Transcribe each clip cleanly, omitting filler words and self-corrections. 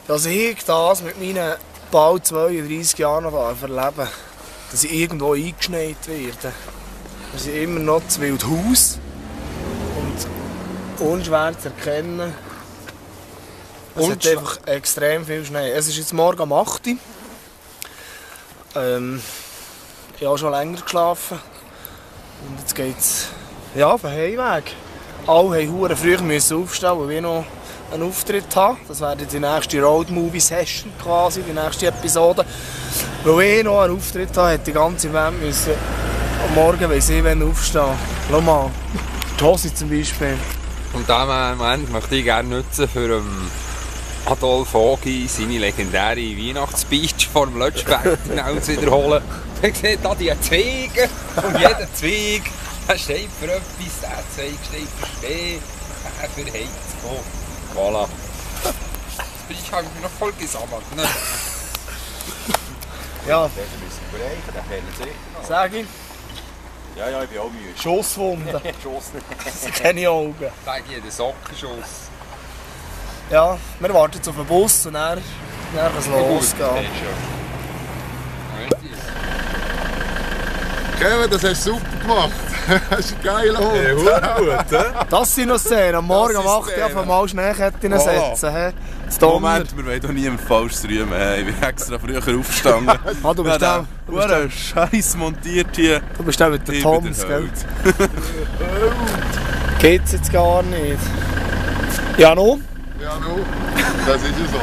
dass ich das mit meinen bald 32 Jahren noch erleben, dass ich irgendwo eingeschneit werde. Wir sind immer noch zu Wildhaus und unschwer zu erkennen. Es hat einfach extrem viel Schnee. Es ist jetzt morgen um 8 Uhr. Ich habe schon länger geschlafen. Und jetzt geht es auf den Heimweg. Alle mussten früh aufstehen, weil wir noch einen Auftritt haben. Das wäre die nächste Road Movie Session quasi, die nächste Episode. Weil ich noch einen Auftritt habe, hätte die ganze Welt müssen am Morgen aufstehen. Schau mal, die Hose zum Beispiel. Und diesen Moment möchte ich gerne nutzen, für Adolf Ogi seine legendäre Weihnachtsspeech vor dem Lötschberg zu wiederholen. Man sieht hier die Zweige und jeder Zweig steht für etwas, der Zweig steht für Schnee, der für Heizung. Voilà. Ich habe mich noch voll gesammelt. Ne? Ja. Den müssen wir bereichen, den kennen Sie sicher. Sag ich. Ja, ich bin auch müde. Schusswunden. Schuss nicht. Keine Augen. Wegen jeden Sockenschuss. Ja, wir warten jetzt auf den Bus und dann kann es losgehen. Kevin, das hast du super gemacht. Das ist ein geiler Hund. Das sind noch Szenen. Am Morgen um 8 Uhr auf einmal Schneeketten setzen. Moment, wir wollen doch niemand falsch rühmen. Ich bin extra früher aufgestanden. Du bist auch... Scheiß montiert hier. Du bist auch mit der Toms, gell? Geht's jetzt gar nicht. Ja, no? Ja, no. Das ist ja so.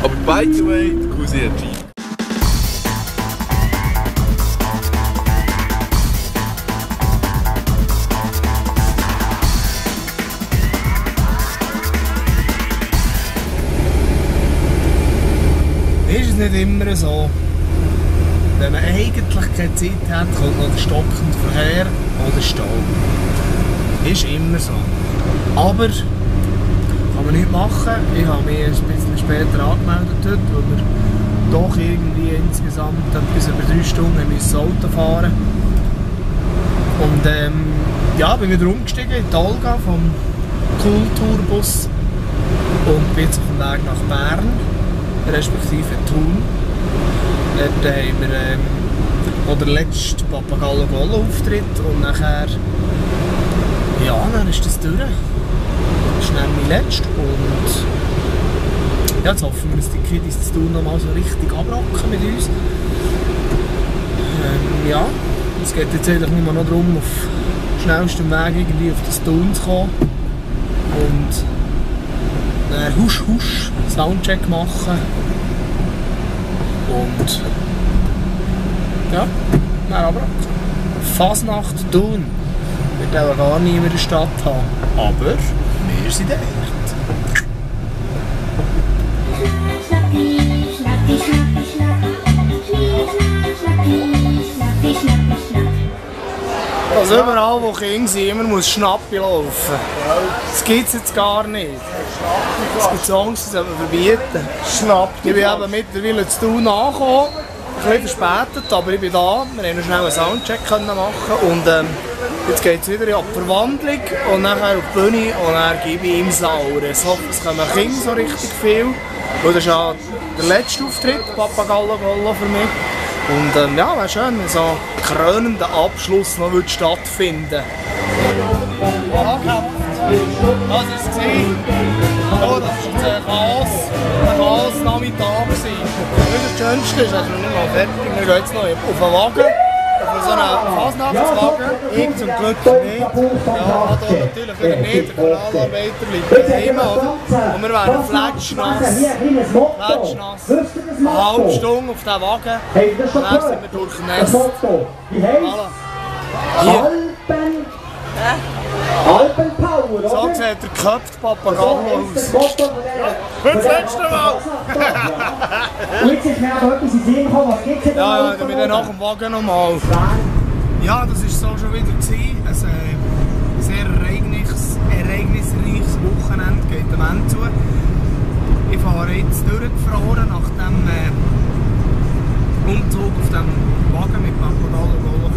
Aber by the way, der Cousin hat Jeep. Ist es nicht immer so? Wenn man eigentlich keine Zeit hat, kommt noch der stockende Verkehr oder Stau. Ist immer so. Aber kann man nichts machen. Ich habe mich ein bisschen später angemeldet heute, weil wir doch irgendwie insgesamt etwas über 3 Stunden müssen Auto fahren. Und ja, bin wieder umgestiegen in die Olga vom Kulturbus und bin jetzt auf dem Weg nach Bern, respektive Thun. Dort haben wir den letzten Papagallo Gollo Auftritt und nachher, ja, dann ist das durch. Das ist dann mein letzter und ja, jetzt hoffen wir, dass die Kiddies das Thun noch mal so richtig abrocken mit uns. Ja, es geht jetzt eigentlich nur noch darum, auf schnellstem Weg irgendwie auf das Thun zu kommen und dann husch husch Soundcheck machen und ja, dann abrocken. Fasnacht Thun wird auch gar niemand in der Stadt haben, aber wir sind dort. Also überall wo Kinder sind, immer muss Schnappi laufen. Das gibt es jetzt gar nicht. Es gibt Songs, die soll man verbieten. Schnappi. Ich bin eben mittlerweile zu Thun angekommen. Ein bisschen verspätet, aber ich bin da. Wir konnten noch schnell einen Soundcheck machen und jetzt geht es wieder in die Verwandlung und nachher auf die Bühne und dann gebe ich ihm Sauer. Ich hoffe, es kommen Kinder so richtig viel. Und das ist ja der letzte Auftritt, Papagallo Gollo für mich. Und ja, wäre schön, wenn so ein krönender Abschluss noch stattfinden. Das war es. Ja, das war jetzt ein Chaos-Nachmittag. Das Schönste ist, dass wir nicht mal fertig sind. Wir gehen jetzt noch auf einen Wagen, auf so einen Fasnachtswagen. Ich zum Glück nicht. Ja, Adolf natürlich wieder nicht. Der Kanalarbeiter liegt daheim, oder? Und wir werden fletschnass. Eine halbe Stunde auf diesen Wagen. Und dann sind wir durchnässt. Voilà. Hier. Alpenpower, so sieht der geköpfte Papagallo aus. Für das letzte Mal! Und jetzt ist mir aber etwas in den Sinn gekommen, was gibt es denn? Ja, dann bin ich nach dem Wagen nochmal. Ja, das war so schon wieder. Ein sehr ereignisreiches Wochenende geht dem Ende zu. Ich fahre jetzt durchgefroren nach dem Umzug auf dem Wagen mit Papagallo Gollo